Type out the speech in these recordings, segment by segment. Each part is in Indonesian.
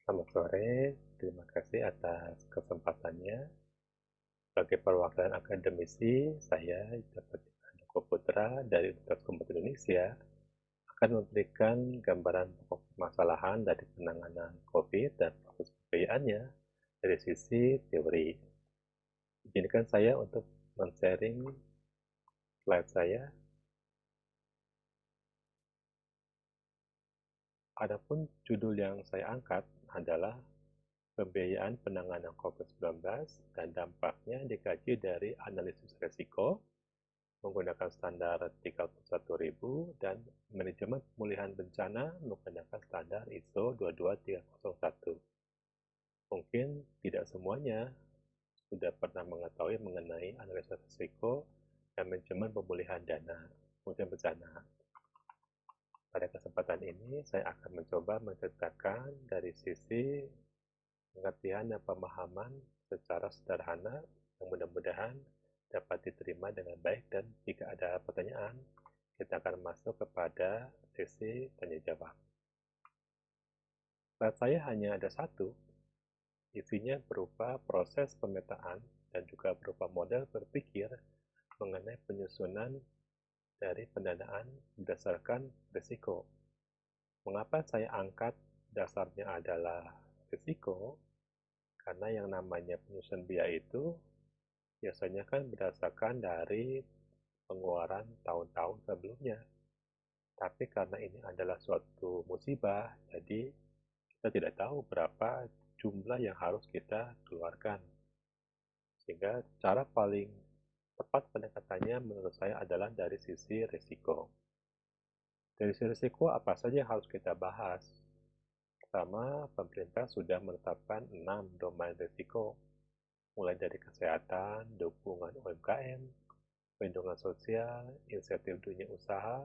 Selamat sore, terima kasih atas kesempatannya. Sebagai perwakilan akademisi, saya Dapat Joko Putra dari Universitas Komputer Indonesia akan memberikan gambaran pokok permasalahan dari penanganan COVID dan proses pembiayaannya dari sisi teori. Izinkan saya untuk men-sharing slide saya. Adapun judul yang saya angkat adalah pembiayaan penanganan COVID-19 dan dampaknya dikaji dari analisis risiko menggunakan standar 31000 dan manajemen pemulihan bencana menggunakan standar ISO 22301. Mungkin tidak semuanya sudah pernah mengetahui mengenai analisis risiko dan manajemen pemulihan dana kemudian bencana. Pada kesempatan ini, saya akan mencoba menceritakan dari sisi pengertian dan pemahaman secara sederhana yang mudah-mudahan dapat diterima dengan baik, dan jika ada pertanyaan, kita akan masuk kepada sesi tanya jawab. Slide saya hanya ada satu, isinya berupa proses pemetaan dan juga berupa model berpikir mengenai penyusunan dari pendanaan berdasarkan risiko. Mengapa saya angkat dasarnya adalah risiko? Karena yang namanya penyusunan biaya itu biasanya kan berdasarkan dari pengeluaran tahun-tahun sebelumnya. Tapi karena ini adalah suatu musibah, jadi kita tidak tahu berapa jumlah yang harus kita keluarkan. Sehingga cara paling tepat pendekatannya menurut saya adalah dari sisi risiko. Dari sisi risiko apa saja yang harus kita bahas? Pertama, pemerintah sudah menetapkan 6 domain risiko, mulai dari kesehatan, dukungan UMKM, perlindungan sosial, insentif dunia usaha,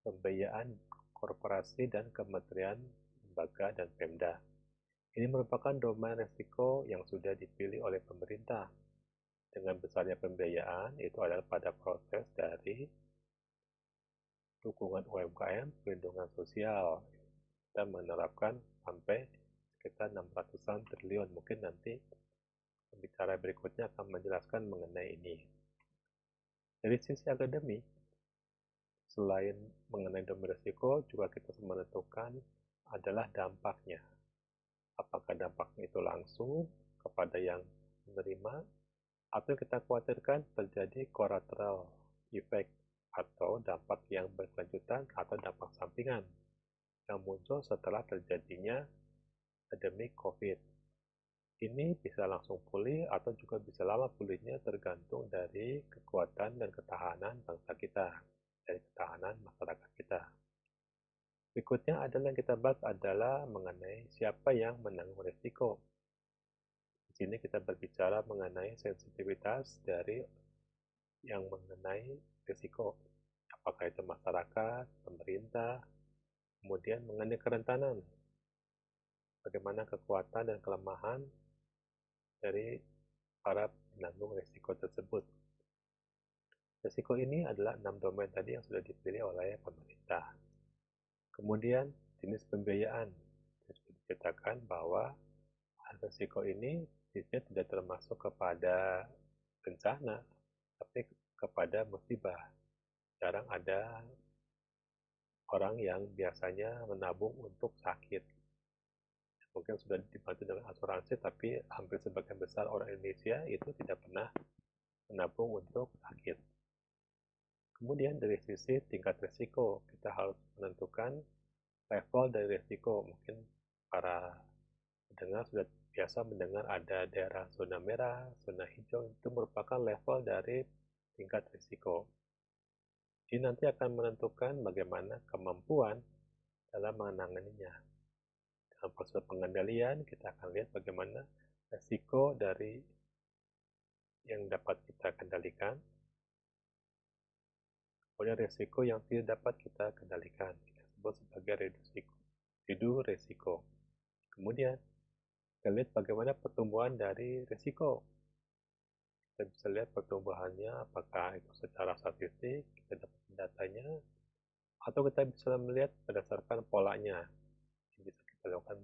pembiayaan korporasi, dan kementerian, lembaga, dan Pemda. Ini merupakan domain risiko yang sudah dipilih oleh pemerintah. Dengan besarnya pembiayaan, itu adalah pada proses dari dukungan UMKM, perlindungan sosial. Kita menerapkan sampai sekitar 600-an triliun. Mungkin nanti pembicara berikutnya akan menjelaskan mengenai ini. Dari sisi akademik, selain mengenai domain risiko, juga kita menentukan adalah dampaknya. Apakah dampaknya itu langsung kepada yang menerima, atau kita khawatirkan terjadi collateral effect atau dampak yang berkelanjutan atau dampak sampingan yang muncul setelah terjadinya pandemi COVID. Ini bisa langsung pulih atau juga bisa lama pulihnya tergantung dari kekuatan dan ketahanan bangsa kita, dari ketahanan masyarakat kita. Berikutnya adalah yang kita bahas adalah mengenai siapa yang menanggung risiko. Di sini kita berbicara mengenai sensitivitas dari yang mengenai risiko. Apakah itu masyarakat, pemerintah, kemudian mengenai kerentanan. Bagaimana kekuatan dan kelemahan dari para penanggung risiko tersebut. Risiko ini adalah 6 domain tadi yang sudah dipilih oleh pemerintah. Kemudian jenis pembiayaan. Sudah diceritakan bahwa risiko ini biasanya tidak termasuk kepada bencana, tapi kepada musibah. Jarang ada orang yang biasanya menabung untuk sakit. Mungkin sudah dibantu dengan asuransi, tapi hampir sebagian besar orang Indonesia itu tidak pernah menabung untuk sakit. Kemudian dari sisi tingkat risiko, kita harus menentukan level dari risiko. Mungkin para pendengar sudah biasa mendengar ada daerah zona merah, zona hijau, itu merupakan level dari tingkat risiko. Ini nanti akan menentukan bagaimana kemampuan dalam menanganinya. Dalam proses pengendalian, kita akan lihat bagaimana risiko dari yang dapat kita kendalikan, kemudian risiko yang tidak dapat kita kendalikan, kita sebut sebagai redu risiko. Kemudian kita lihat bagaimana pertumbuhan dari risiko. Kita bisa lihat pertumbuhannya, apakah itu secara statistik kita dapat datanya, atau kita bisa melihat berdasarkan polanya yang bisa kita lakukan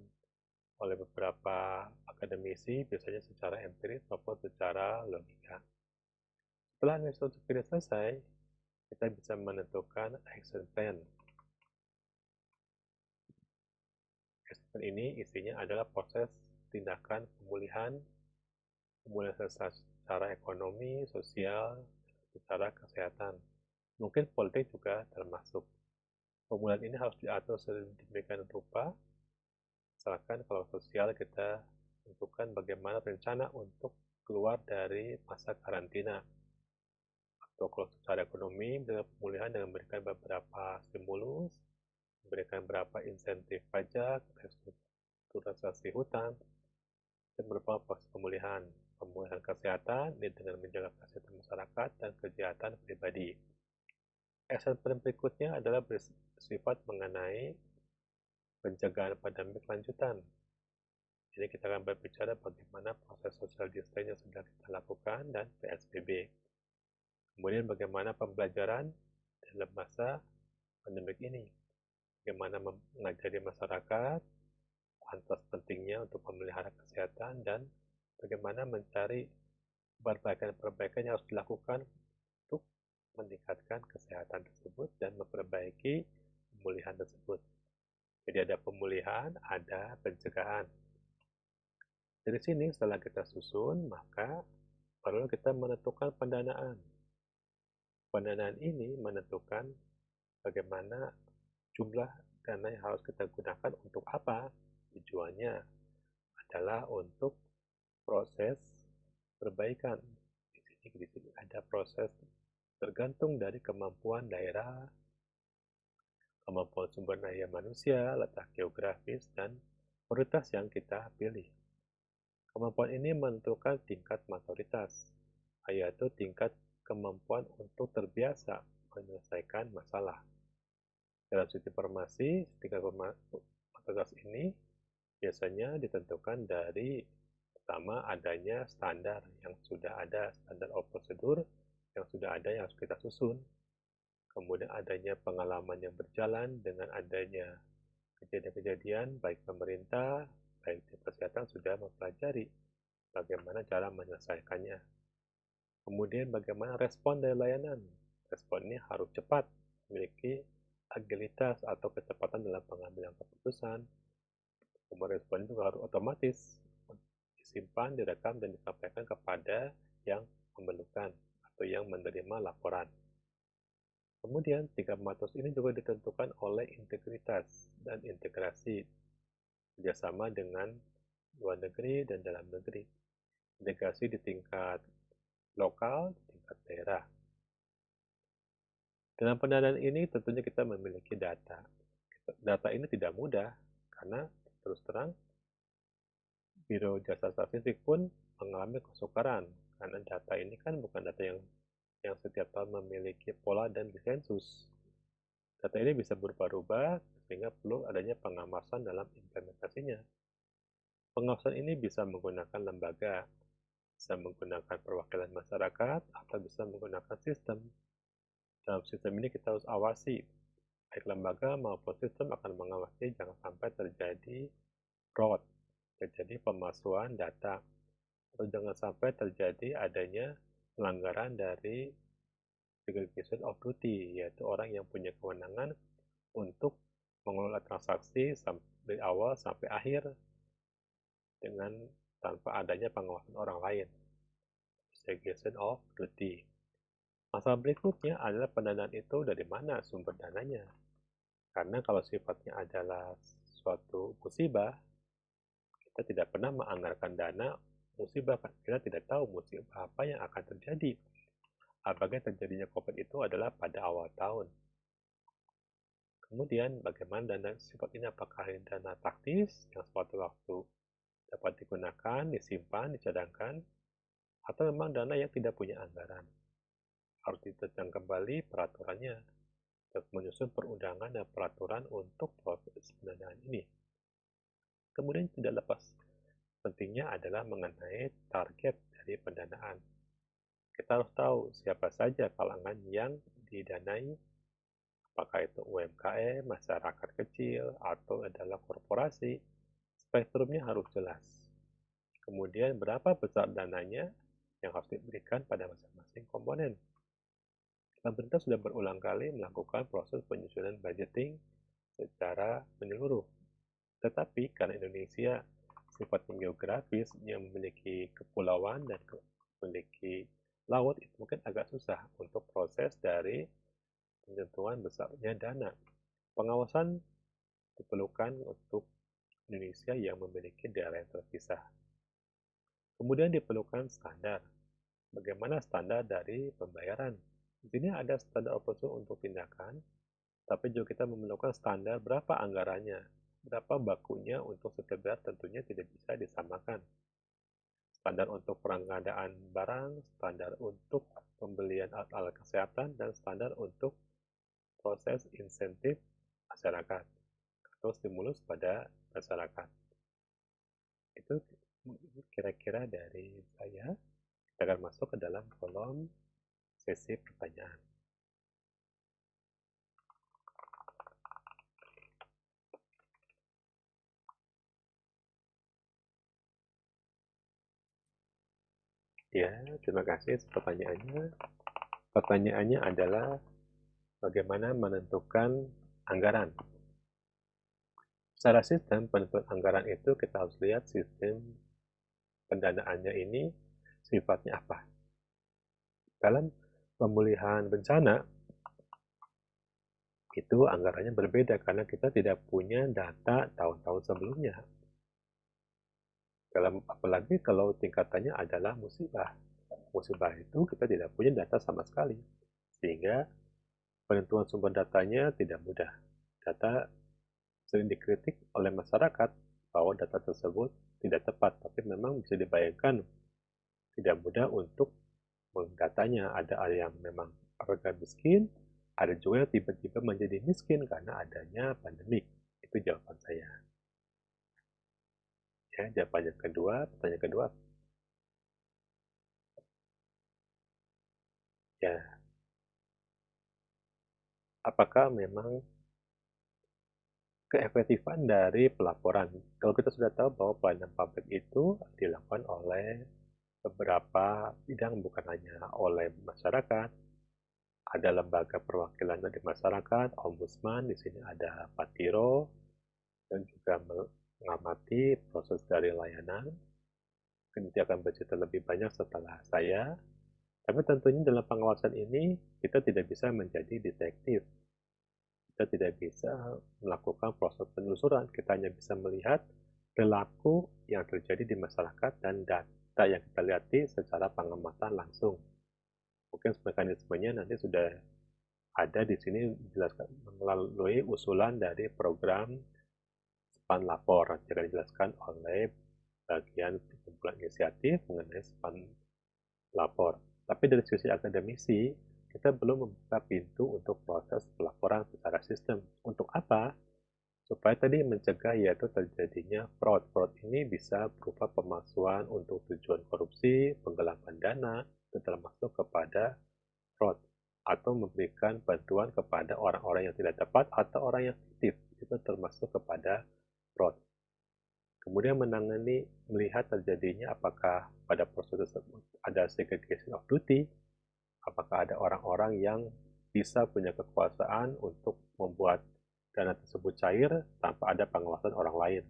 oleh beberapa akademisi, biasanya secara empiris maupun secara logika. Setelah analisis ini selesai, kita bisa menentukan action plan. Action plan ini isinya adalah proses tindakan pemulihan secara ekonomi, sosial, secara kesehatan. Mungkin politik juga termasuk. Pemulihan ini harus diatur sedemikian rupa, misalkan kalau sosial kita tentukan bagaimana rencana untuk keluar dari masa karantina. Atau kalau secara ekonomi, dengan pemulihan dengan memberikan beberapa stimulus, memberikan beberapa insentif pajak, restrukturisasi hutang, dan merupakan proses pemulihan. Pemulihan kesehatan ini dengan menjaga kesehatan masyarakat dan kesehatan pribadi. Action plan berikutnya adalah bersifat mengenai pencegahan pandemi lanjutan. Jadi kita akan berbicara bagaimana proses social distancing yang sudah kita lakukan dan PSBB. Kemudian bagaimana pembelajaran dalam masa pandemi ini. Bagaimana mengajari masyarakat atas pentingnya untuk memelihara kesehatan dan bagaimana mencari perbaikan-perbaikan yang harus dilakukan untuk meningkatkan kesehatan tersebut dan memperbaiki pemulihan tersebut. Jadi ada pemulihan, ada pencegahan. Dari sini setelah kita susun, maka perlu kita menentukan pendanaan. Pendanaan ini menentukan bagaimana jumlah dana yang harus kita gunakan untuk apa. Tujuannya adalah untuk proses perbaikan. Di sini ada proses tergantung dari kemampuan daerah, kemampuan sumber daya manusia, letak geografis, dan prioritas yang kita pilih. Kemampuan ini menentukan tingkat maturitas, yaitu tingkat kemampuan untuk terbiasa menyelesaikan masalah. Dalam sistem informasi, tingkat maturitas ini biasanya ditentukan dari pertama adanya standar yang sudah ada, standar of prosedur yang sudah ada yang harus kita susun. Kemudian adanya pengalaman yang berjalan dengan adanya kejadian-kejadian baik pemerintah, baik di kesehatan sudah mempelajari bagaimana cara menyelesaikannya. Kemudian bagaimana respon dari layanan. Respon ini harus cepat, memiliki agilitas atau kecepatan dalam pengambilan keputusan. Kemudian respon itu harus otomatis, disimpan, direkam, dan disampaikan kepada yang memerlukan atau yang menerima laporan. Kemudian, tingkat maturitas ini juga ditentukan oleh integritas dan integrasi kerjasama dengan luar negeri dan dalam negeri. Integrasi di tingkat lokal, di tingkat daerah. Dalam pendanaan ini tentunya kita memiliki data. Data ini tidak mudah karena terus terang Biro Jasa Statistik pun mengalami kesukaran karena data ini kan bukan data yang setiap tahun memiliki pola dan konsensus. Data ini bisa berubah-ubah sehingga perlu adanya pengamasan dalam implementasinya. Pengawasan ini bisa menggunakan lembaga, bisa menggunakan perwakilan masyarakat, atau bisa menggunakan sistem. Dalam sistem ini kita harus awasi, baik lembaga maupun sistem akan mengawasi jangan sampai terjadi fraud, terjadi pemalsuan data, atau jangan sampai terjadi adanya pelanggaran dari segregation of duty, yaitu orang yang punya kewenangan untuk mengelola transaksi dari awal sampai akhir dengan tanpa adanya pengawasan orang lain. Segregation of duty. Masalah berikutnya adalah pendanaan itu dari mana sumber dananya. Karena kalau sifatnya adalah suatu musibah, kita tidak pernah menganggarkan dana musibah karena kita tidak tahu musibah apa yang akan terjadi. Apakah terjadinya COVID itu adalah pada awal tahun. Kemudian bagaimana dana sifat ini, apakah dana taktis yang suatu waktu dapat digunakan, disimpan, dicadangkan, atau memang dana yang tidak punya anggaran. Harus diterjang kembali peraturannya, terus menyusun perundangan dan peraturan untuk proses pendanaan ini. Kemudian tidak lepas pentingnya adalah mengenai target dari pendanaan. Kita harus tahu siapa saja kalangan yang didanai, apakah itu UMKM, masyarakat kecil, atau adalah korporasi, spektrumnya harus jelas. Kemudian berapa besar dananya yang harus diberikan pada masing-masing komponen. Pemerintah sudah berulang kali melakukan proses penyusunan budgeting secara menyeluruh. Tetapi karena Indonesia sifatnya geografis yang memiliki kepulauan dan memiliki laut, itu mungkin agak susah untuk proses dari penentuan besarnya dana. Pengawasan diperlukan untuk Indonesia yang memiliki daerah yang terpisah. Kemudian diperlukan standar. Bagaimana standar dari pembayaran? Di sini ada standar operasional untuk tindakan, tapi juga kita memerlukan standar berapa anggarannya, berapa bakunya untuk setiap daerah tentunya tidak bisa disamakan. Standar untuk pengadaan barang, standar untuk pembelian alat-alat kesehatan, dan standar untuk proses insentif masyarakat atau stimulus pada masyarakat. Itu kira-kira dari saya. Kita akan masuk ke dalam kolom sesi pertanyaan. Ya, terima kasih pertanyaannya. Pertanyaannya adalah bagaimana menentukan anggaran. Secara sistem penentuan anggaran itu kita harus lihat sistem pendanaannya ini sifatnya apa. Dalam pemulihan bencana, itu anggarannya berbeda karena kita tidak punya data tahun-tahun sebelumnya. Apalagi kalau tingkatannya adalah musibah. Musibah itu kita tidak punya data sama sekali. Sehingga penentuan sumber datanya tidak mudah. Data sering dikritik oleh masyarakat bahwa data tersebut tidak tepat, tapi memang bisa dibayangkan tidak mudah untuk mendatanya. Ada yang memang warga miskin, ada juga yang tiba-tiba menjadi miskin karena adanya pandemik. Itu jawaban saya. Ya, jawaban yang kedua, pertanyaan kedua. Ya, apakah memang keefektifan dari pelaporan? Kalau kita sudah tahu bahwa pelayanan publik itu dilakukan oleh beberapa bidang, bukan hanya oleh masyarakat, ada lembaga perwakilan dari masyarakat, ombudsman, di sini ada Patiro, dan juga mengamati proses dari layanan. Nanti akan bercerita lebih banyak setelah saya. Tapi tentunya dalam pengawasan ini, kita tidak bisa menjadi detektif. Kita tidak bisa melakukan proses penelusuran. Kita hanya bisa melihat perilaku yang terjadi di masyarakat dan data yang kita lihat secara pengamatan langsung. Mungkin mekanismenya nanti sudah ada di sini dijelaskan melalui usulan dari program Span Lapor yang akan dijelaskan oleh bagian kumpulan inisiatif mengenai Span Lapor. Tapi dari sisi akademisi, kita belum membuka pintu untuk proses pelaporan secara sistem. Untuk apa? Supaya tadi mencegah yaitu terjadinya fraud. Fraud ini bisa berupa pemalsuan untuk tujuan korupsi, penggelapan dana, itu termasuk kepada fraud. Atau memberikan bantuan kepada orang-orang yang tidak tepat atau orang yang fiktif, itu termasuk kepada fraud. Kemudian menangani melihat terjadinya apakah pada proses tersebut ada segregation of duty, apakah ada orang-orang yang bisa punya kekuasaan untuk membuat dana tersebut cair tanpa ada pengawasan orang lain.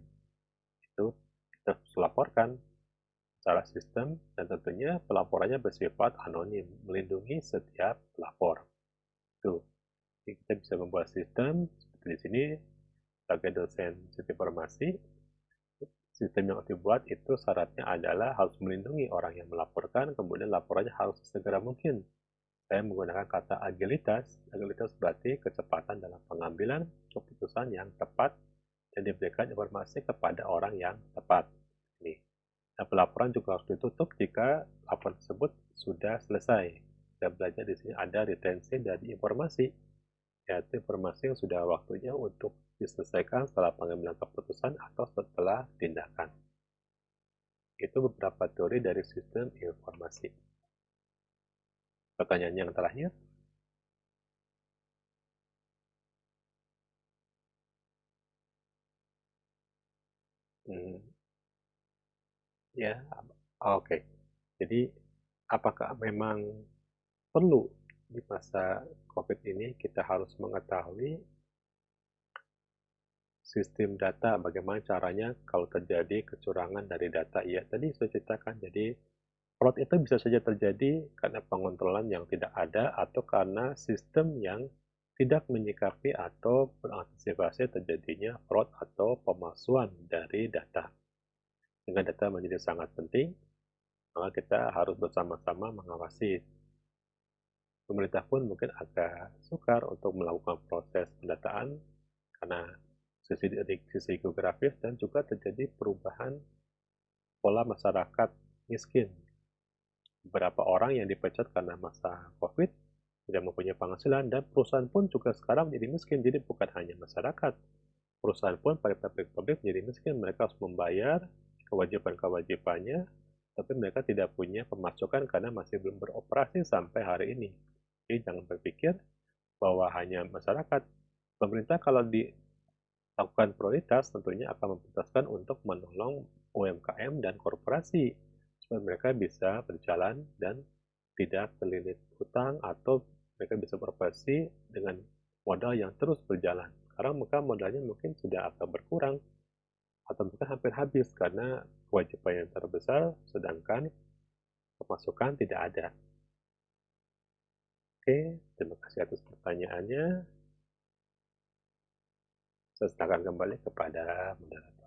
Itu kita harus laporkan secara sistem dan tentunya pelaporannya bersifat anonim, melindungi setiap pelapor. Itu. Jadi kita bisa membuat sistem seperti di sini sebagai dosen sistem informasi. Sistem yang dibuat itu syaratnya adalah harus melindungi orang yang melaporkan, kemudian laporannya harus segera mungkin. Saya menggunakan kata agilitas. Agilitas berarti kecepatan dalam pengambilan keputusan yang tepat dan diberikan informasi kepada orang yang tepat. Ini. Dan pelaporan juga harus ditutup jika laporan tersebut sudah selesai. Kita belajar di sini ada retensi dari informasi, yaitu informasi yang sudah waktunya untuk diselesaikan setelah pengambilan keputusan atau setelah tindakan. Itu beberapa teori dari sistem informasi. Pertanyaan yang terakhir. Hmm, ya, oke. Jadi, apakah memang perlu di masa COVID ini kita harus mengetahui sistem data, bagaimana caranya kalau terjadi kecurangan dari data? Iya, tadi saya ceritakan. Jadi, fraud itu bisa saja terjadi karena pengontrolan yang tidak ada atau karena sistem yang tidak menyikapi atau mengantisipasi terjadinya fraud atau pemalsuan dari data. Dengan data menjadi sangat penting, maka kita harus bersama-sama mengawasi. Pemerintah pun mungkin agak sukar untuk melakukan proses pendataan karena sisi geografis dan juga terjadi perubahan pola masyarakat miskin. Beberapa orang yang dipecat karena masa COVID tidak mempunyai penghasilan dan perusahaan pun juga sekarang menjadi miskin. Jadi bukan hanya masyarakat, perusahaan pun pada pabrik-pabrik menjadi miskin. Mereka harus membayar kewajiban-kewajibannya, tapi mereka tidak punya pemasukan karena masih belum beroperasi sampai hari ini. Jadi jangan berpikir bahwa hanya masyarakat. Pemerintah kalau dilakukan prioritas tentunya akan memprioritaskan untuk menolong UMKM dan korporasi supaya mereka bisa berjalan dan tidak terlilit hutang atau mereka bisa beroperasi dengan modal yang terus berjalan. Sekarang maka modalnya mungkin sudah akan berkurang atau mungkin hampir habis karena kewajiban yang terbesar sedangkan pemasukan tidak ada. Oke, terima kasih atas pertanyaannya. Saya silakan kembali kepada moderator.